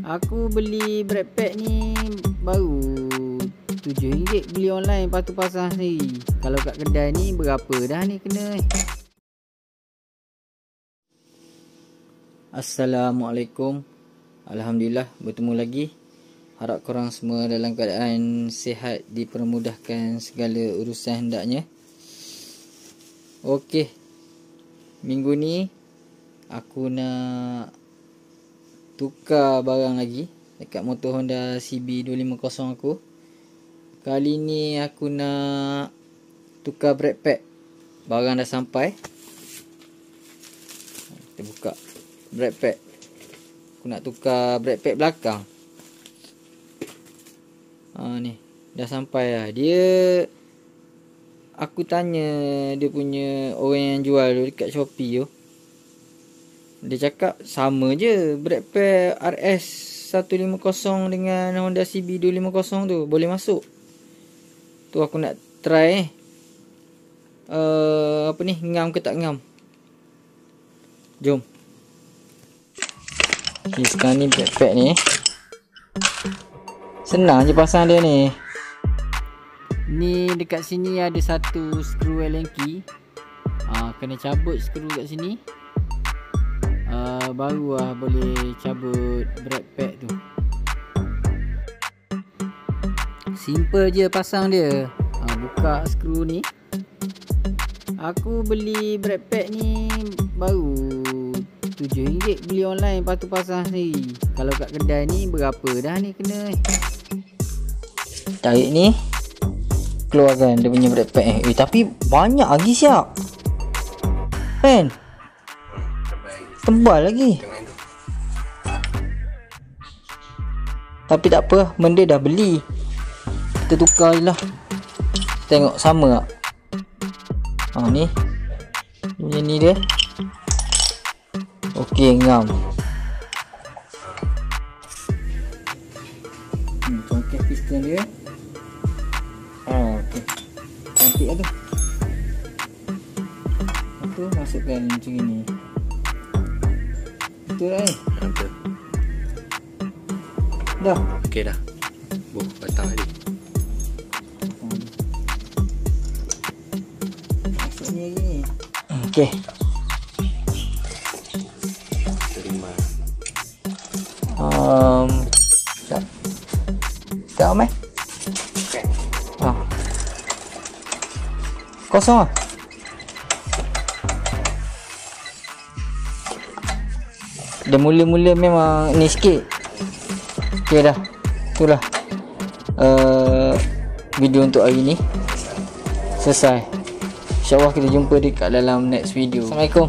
Aku beli bread pack ni baru RM7 beli online, lepas tu pasang sendiri. Kalau kat kedai ni berapa dah ni kena. Assalamualaikum. Alhamdulillah bertemu lagi. Harap korang semua dalam keadaan sihat, dipermudahkan segala urusan hendaknya. Okey, minggu ni aku nak tukar barang lagi dekat motor Honda CB250 aku. Kali ni aku nak tukar brake pad. Barang dah sampai. Kita buka brake pad. Aku nak tukar brake pad belakang. Ni dah sampai lah. Dia, aku tanya dia punya orang yang jual tu dekat Shopee tu. Dia cakap sama je brake pad RS150 dengan Honda CB250 tu boleh masuk. Tu aku nak try apa ni, ngam ke tak ngam. Jom. Okay, sekarang ni brake pad ni senang je pasang dia ni. Ni dekat sini ada satu skru Allen key. Kena cabut skru kat sini. Baru lah boleh cabut brake pad tu. Simple je pasang dia. Buka skru ni. Aku beli brake pad ni baru RM7 beli online, lepas tu pasang sendiri. Kalau kat kedai ni berapa dah ni kena. Tarik ni, keluarkan dia punya brake pad tapi banyak lagi siap kan. Tebal lagi. Tapi tak apa, benda dah beli, kita tukar je lah. Tengok sama tak. Ni punya ni dia. Okey, ngam. Congkak piston dia. Okey, cantik lah tu. Apa, masukkan macam ni. Betul lah ni. Betul. Dah. Okey dah. Patang tadi. Masuk ni lagi ni. Okey. Terima. Tak Om Okey. Kosong lah. Dia mula-mula memang ni sikit. Okey dah. Itulah video untuk hari ni selesai. InsyaAllah kita jumpa dekat dalam next video. Assalamualaikum.